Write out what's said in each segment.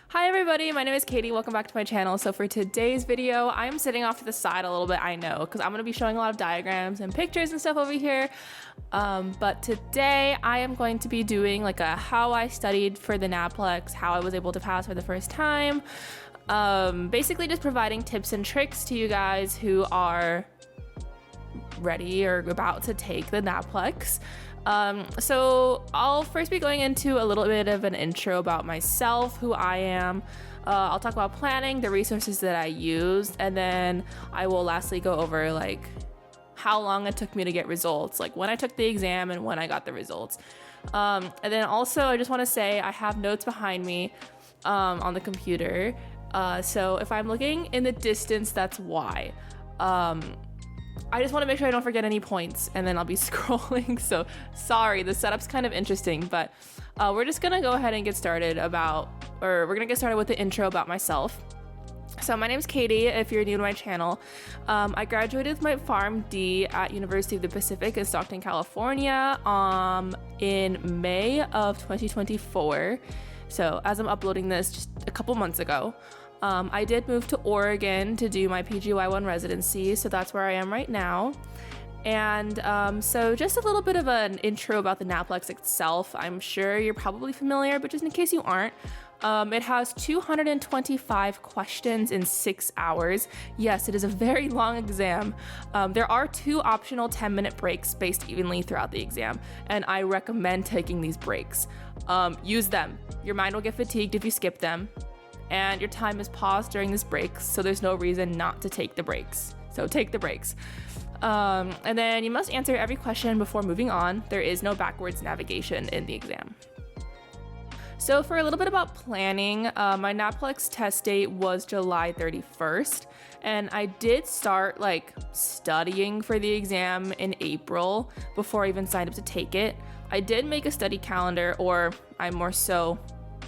Hi everybody, my name is Katie. Welcome back to my channel. So for today's video, I'm sitting off to the side a little bit, I know, because I'm going to be showing a lot of diagrams and pictures and stuff over here. But today I am going to be doing like a how I studied for the NAPlex, how I was able to pass for the first time. Basically just providing tips and tricks to you guys who are ready or about to take the NAPlex. So I'll first be going into a little bit of an intro about myself, who I am. I'll talk about planning, the resources that I used, and then I will lastly go over like how long it took me to get results, like when I took the exam and when I got the results. And then also I just want to say I have notes behind me on the computer. So if I'm looking in the distance, that's why. I just want to make sure I don't forget any points, and then I'll be scrolling. So sorry, the setup's kind of interesting, but we're just gonna go ahead and get started we're gonna get started with the intro about myself. So my name's Katie, if you're new to my channel. I graduated with my PharmD at University of the Pacific in Stockton, California in May of 2024. So as I'm uploading this just a couple months ago. I did move to Oregon to do my PGY1 residency, so that's where I am right now. And so just a little bit of an intro about the NAPlex itself. I'm sure you're probably familiar, but just in case you aren't, it has 225 questions in 6 hours. Yes, it is a very long exam. There are 2 optional 10-minute breaks spaced evenly throughout the exam, and I recommend taking these breaks. Use them. Your mind will get fatigued if you skip them. And your time is paused during this break, so there's no reason not to take the breaks. So take the breaks. And then you must answer every question before moving on. There is no backwards navigation in the exam. So for a little bit about planning, my NAPlex test date was July 31st, and I did start like studying for the exam in April before I even signed up to take it. I did make a study calendar, or I more so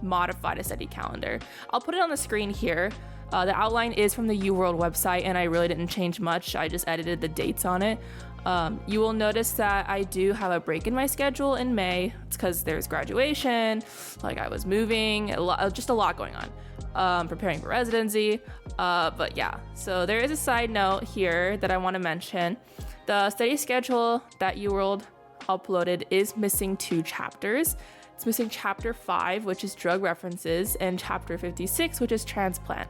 modified a study calendar. I'll put it on the screen here. The outline is from the Uworld website, and I really didn't change much. I just edited the dates on it. You will notice that I do have a break in my schedule in May. It's because there's graduation, like I was moving, just a lot going on, preparing for residency. But yeah, so there is a side note here that I want to mention. The study schedule that Uworld uploaded is missing 2 chapters. It's missing chapter 5, which is drug references, and chapter 56, which is transplant.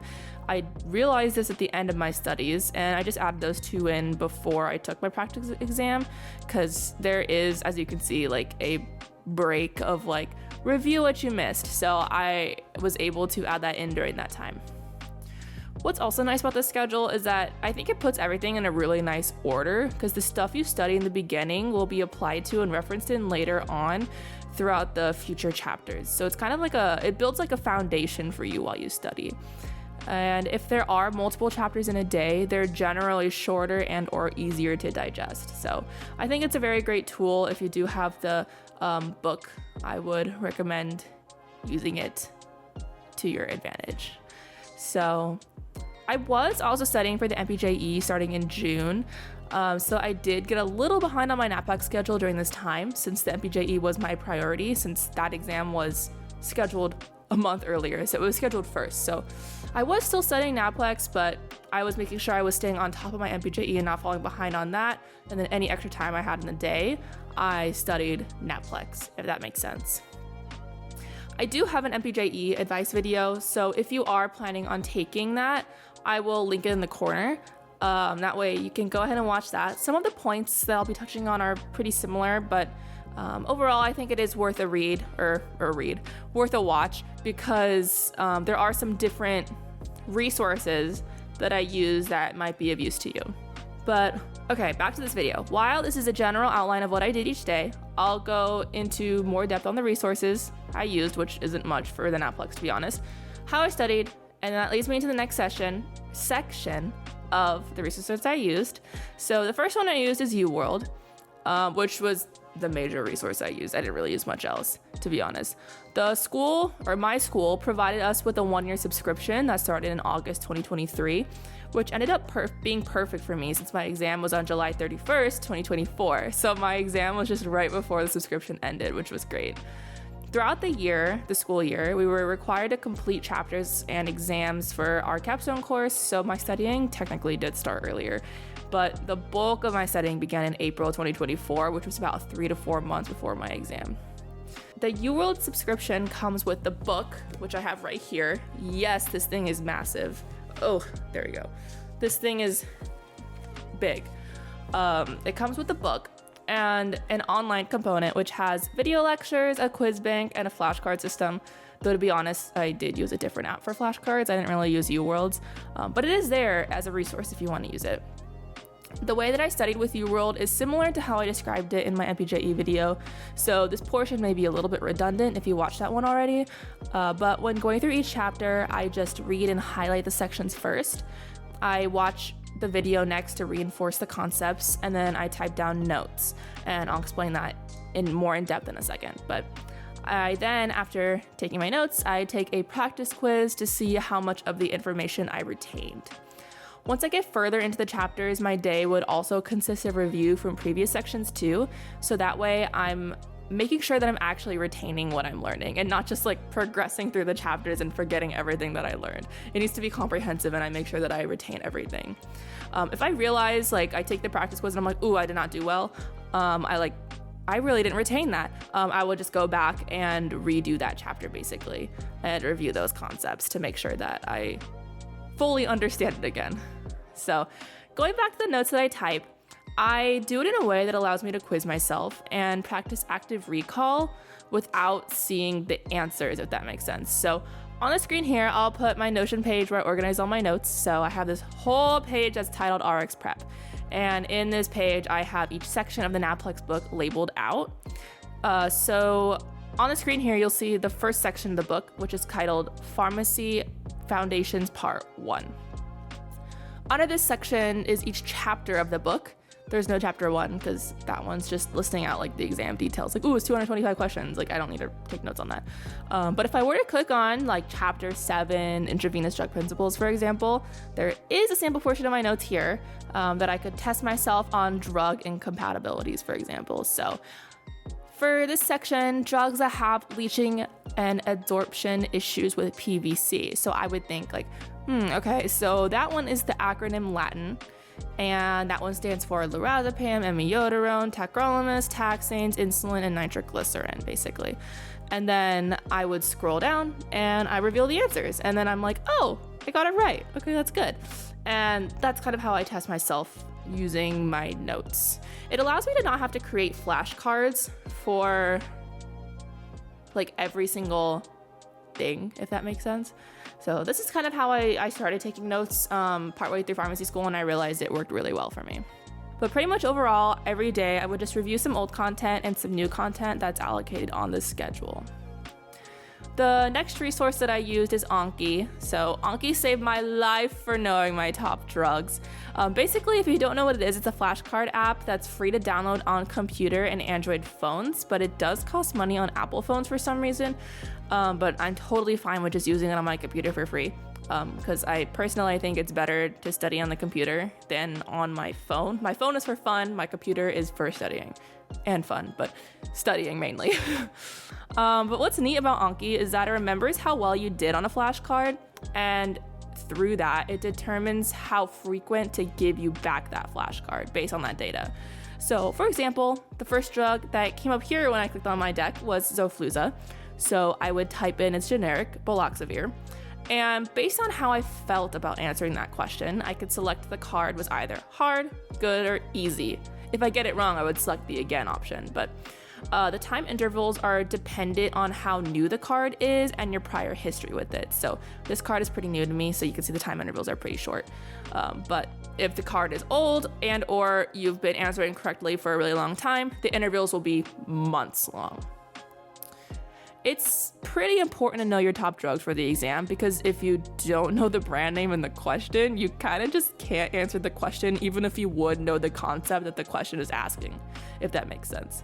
I realized this at the end of my studies, and I just added those 2 in before I took my practice exam, because there is, as you can see, like a break of like review what you missed. So I was able to add that in during that time. What's also nice about this schedule is that I think it puts everything in a really nice order, because the stuff you study in the beginning will be applied to and referenced in later on throughout the future chapters. So it's kind of like it builds like a foundation for you while you study. And if there are multiple chapters in a day, they're generally shorter and or easier to digest. So I think it's a very great tool. If you do have the book, I would recommend using it to your advantage. So I was also studying for the MPJE starting in June. So I did get a little behind on my NAPlex schedule during this time, since the MPJE was my priority, since that exam was scheduled a month earlier. So it was scheduled first. So I was still studying NAPlex, but I was making sure I was staying on top of my MPJE and not falling behind on that. And then any extra time I had in the day, I studied NAPlex, if that makes sense. I do have an MPJE advice video, so if you are planning on taking that, I will link it in the corner. That way you can go ahead and watch that. Some of the points that I'll be touching on are pretty similar, but overall I think it is worth a read, worth a watch, because there are some different resources that I use that might be of use to you. But okay, back to this video. While this is a general outline of what I did each day, I'll go into more depth on the resources I used, which isn't much for the NAPlex, to be honest, how I studied, and that leads me into the next section of the resources I used. So the first one I used is Uworld, which was the major resource I used. I didn't really use much else, to be honest. The school, or my school, provided us with a 1-year subscription that started in August 2023, which ended up being perfect for me since my exam was on July 31st, 2024. So my exam was just right before the subscription ended, which was great. Throughout the year, the school year, we were required to complete chapters and exams for our capstone course, so my studying technically did start earlier. But the bulk of my studying began in April 2024, which was about 3 to 4 months before my exam. The Uworld subscription comes with the book, which I have right here. Yes, this thing is massive. Oh, there we go. This thing is big. It comes with the book and an online component, which has video lectures, a quiz bank, and a flashcard system. Though to be honest, I did use a different app for flashcards. I didn't really use Uworld's, but it is there as a resource if you want to use it. The way that I studied with Uworld is similar to how I described it in my MPJE video, so this portion may be a little bit redundant if you watched that one already, but when going through each chapter, I just read and highlight the sections first. I watch the video next to reinforce the concepts, and then I type down notes, and I'll explain that more in depth in a second. But I then, after taking my notes, I take a practice quiz to see how much of the information I retained. Once I get further into the chapters, my day would also consist of review from previous sections too, so that way I'm making sure that I'm actually retaining what I'm learning and not just like progressing through the chapters and forgetting everything that I learned. It needs to be comprehensive and I make sure that I retain everything. If I realize, like, I take the practice quiz and I'm like, ooh, I did not do well, I really didn't retain that. I will just go back and redo that chapter basically and review those concepts to make sure that I fully understand it again. So going back to the notes that I type, I do it in a way that allows me to quiz myself and practice active recall without seeing the answers, if that makes sense. So on the screen here, I'll put my Notion page where I organize all my notes. So I have this whole page that's titled RX Prep. And in this page, I have each section of the Naplex book labeled out. So on the screen here, you'll see the first section of the book, which is titled Pharmacy Foundations Part 1. Under this section is each chapter of the book. There's no chapter 1 because that one's just listing out like the exam details. Like, ooh, it's 225 questions. Like, I don't need to take notes on that. But if I were to click on like chapter 7, intravenous drug principles, for example, there is a sample portion of my notes here that I could test myself on drug incompatibilities, for example. So for this section, drugs that have leaching and absorption issues with PVC. So I would think like, okay, so that one is the acronym Latin. And that one stands for lorazepam, amiodarone, tacrolimus, taxanes, insulin, and nitroglycerin, basically. And then I would scroll down and I reveal the answers. And then I'm like, oh, I got it right. Okay, that's good. And that's kind of how I test myself using my notes. It allows me to not have to create flashcards for like every single thing, if that makes sense. So this is kind of how I started taking notes partway through pharmacy school, and I realized it worked really well for me. But pretty much overall, every day I would just review some old content and some new content that's allocated on this schedule. The next resource that I used is Anki. So Anki saved my life for knowing my top drugs. Basically, if you don't know what it is, it's a flashcard app that's free to download on computer and Android phones, but it does cost money on Apple phones for some reason. But I'm totally fine with just using it on my computer for free. Because I personally think it's better to study on the computer than on my phone. My phone is for fun, my computer is for studying and fun, but studying mainly. But what's neat about Anki is that it remembers how well you did on a flashcard, and through that, it determines how frequent to give you back that flashcard based on that data. So for example, the first drug that came up here when I clicked on my deck was Xofluza. So I would type in its generic, baloxavir. And based on how I felt about answering that question, I could select the card was either hard, good, or easy. If I get it wrong, I would select the again option. But the time intervals are dependent on how new the card is and your prior history with it. So this card is pretty new to me, so you can see the time intervals are pretty short. But if the card is old and or you've been answering correctly for a really long time, the intervals will be months long. It's pretty important to know your top drugs for the exam, because if you don't know the brand name in the question, you kind of just can't answer the question, even if you would know the concept that the question is asking, if that makes sense.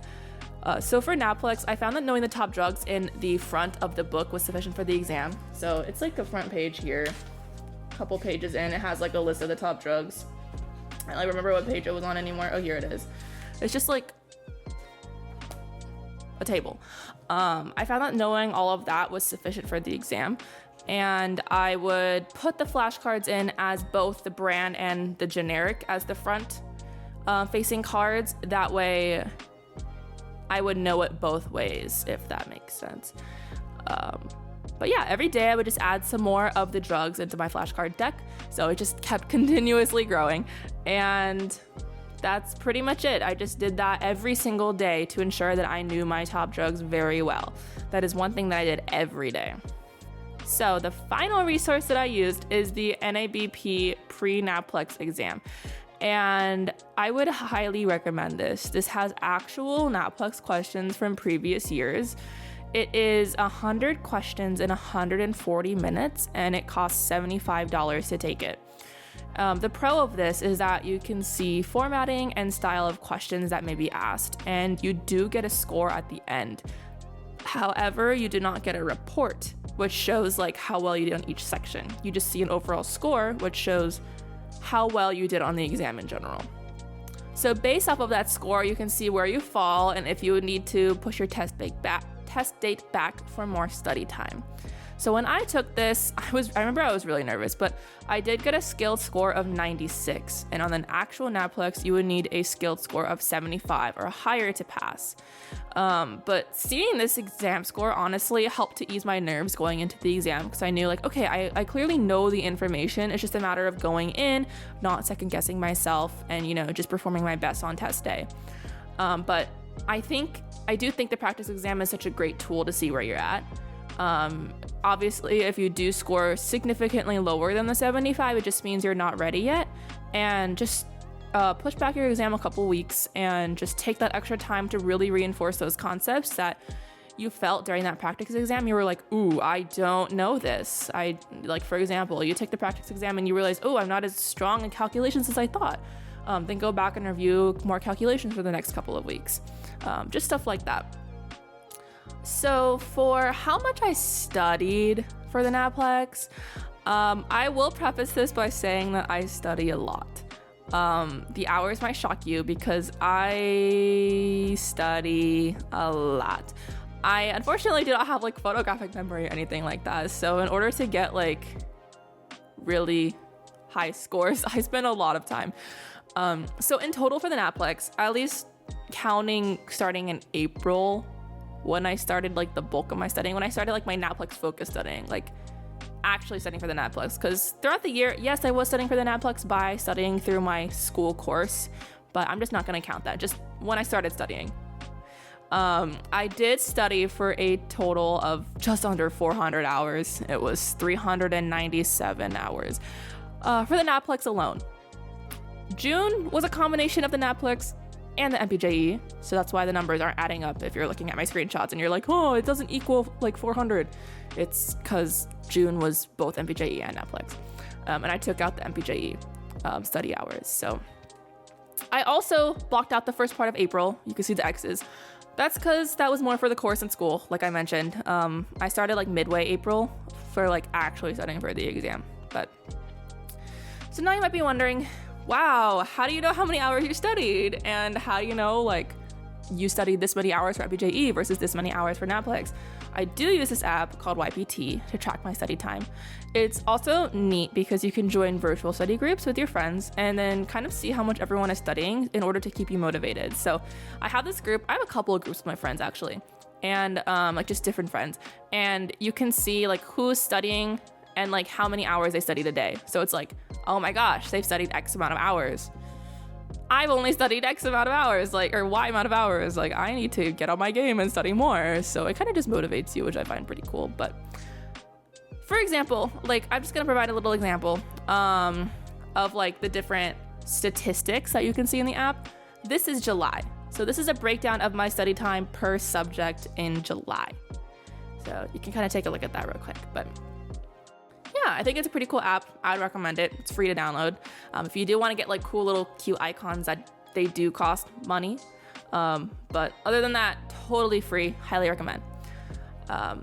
So for Naplex, I found that knowing the top drugs in the front of the book was sufficient for the exam. So it's like the front page here, a couple pages in, it has like a list of the top drugs. I don't remember what page it was on anymore. Oh, here it is. It's just like a table. I found that knowing all of that was sufficient for the exam, and I would put the flashcards in as both the brand and the generic as the front facing cards. That way I would know it both ways, if that makes sense. But yeah, every day I would just add some more of the drugs into my flashcard deck. So it just kept continuously growing. And that's pretty much it. I just did that every single day to ensure that I knew my top drugs very well. That is one thing that I did every day. So the final resource that I used is the Nabp pre-naplex exam. And I would highly recommend this. This has actual naplex questions from previous years. It is 100 questions in 140 minutes, and it costs $75 to take it. The pro of this is that you can see formatting and style of questions that may be asked, and you do get a score at the end. However, you do not get a report, which shows like how well you did on each section. You just see an overall score, which shows how well you did on the exam in general. So based off of that score, you can see where you fall and if you would need to push your test date back for more study time. So when I took this, I remember I was really nervous, but I did get a skilled score of 96. And on an actual naplex, you would need a skilled score of 75 or higher to pass. But seeing this exam score honestly helped to ease my nerves going into the exam, because I knew like, okay, I clearly know the information. It's just a matter of going in, not second guessing myself, and just performing my best on test day. But I do think the practice exam is such a great tool to see where you're at. Obviously, if you do score significantly lower than the 75, it just means you're not ready yet. And just push back your exam a couple weeks and just take that extra time to really reinforce those concepts that you felt during that practice exam. You were like, ooh, I don't know this. For example, you take the practice exam and you realize, oh, I'm not as strong in calculations as I thought. Then go back and review more calculations for the next couple of weeks. Just stuff like that. So for how much I studied for the naplex, I will preface this by saying that I study a lot. The hours might shock you because I study a lot. I unfortunately do not have like photographic memory or anything like that. So in order to get like really high scores, I spend a lot of time. So in total for the naplex, at least counting starting in April, when I started like the bulk of my studying, when I started like my naplex focus studying, like actually studying for the naplex, because throughout the year, yes, I was studying for the naplex by studying through my school course, but I'm just not going to count that. Just when I started studying, I did study for a total of just under 400 hours. It was 397 hours for the naplex alone. June was a combination of the naplex and the MPJE, so that's why the numbers aren't adding up if you're looking at my screenshots and you're like, oh, it doesn't equal like 400. It's because June was both MPJE and naplex, and I took out the MPJE study hours. So I also blocked out the first part of April. You can see the X's. That's because that was more for the course in school, like I mentioned. I started like midway April for like actually studying for the exam. But so now you might be wondering, wow, how do you know how many hours you studied? And how do you know like you studied this many hours for MPJE versus this many hours for naplex? I do use this app called YPT to track my study time. It's also neat because you can join virtual study groups with your friends and then kind of see how much everyone is studying in order to keep you motivated. So I have this group. I have a couple of groups with my friends actually, and like just different friends. And you can see like who's studying and like how many hours they studied a day. So it's like, oh my gosh, they've studied X amount of hours. I've only studied X amount of hours, like, or Y amount of hours. Like, I need to get on my game and study more. So it kind of just motivates you, which I find pretty cool. But for example, like, I'm just gonna provide a little example of like the different statistics that you can see in the app. This is July. So this is a breakdown of my study time per subject in July. So you can kind of take a look at that real quick. But yeah, I think it's a pretty cool app. I'd recommend it. It's free to download. If you do want to get like cool little cute icons, that they do cost money. But other than that, totally free. Highly recommend.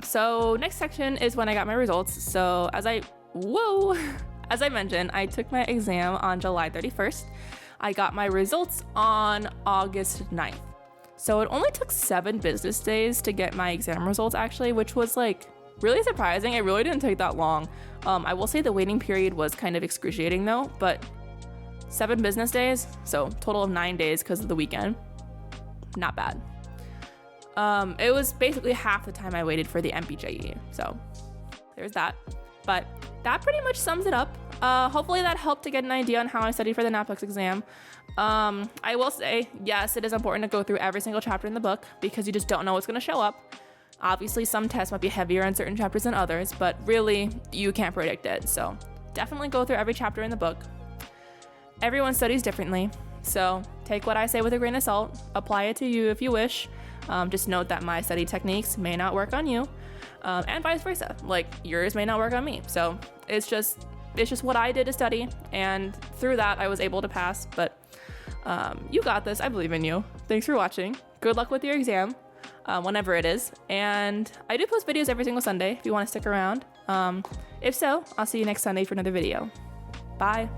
So next section is when I got my results. So as I mentioned, I took my exam on July 31st. I got my results on August 9th. So it only took 7 business days to get my exam results actually, which was like really surprising. It really didn't take that long. I will say the waiting period was kind of excruciating though, but 7 business days, so total of 9 days because of the weekend. Not bad. It was basically half the time I waited for the MPJE, so there's that. But that pretty much sums it up. Hopefully that helped to get an idea on how I studied for the NAPLEX exam. I will say, yes, it is important to go through every single chapter in the book because you just don't know what's going to show up. Obviously, some tests might be heavier on certain chapters than others, but really, you can't predict it. So definitely go through every chapter in the book. Everyone studies differently, so take what I say with a grain of salt, apply it to you if you wish. Just note that my study techniques may not work on you, and vice versa. Like yours may not work on me. So it's just what I did to study, and through that I was able to pass. But you got this. I believe in you. Thanks for watching. Good luck with your exam, whenever it is. And I do post videos every single Sunday if you want to stick around. If so, I'll see you next Sunday for another video. Bye.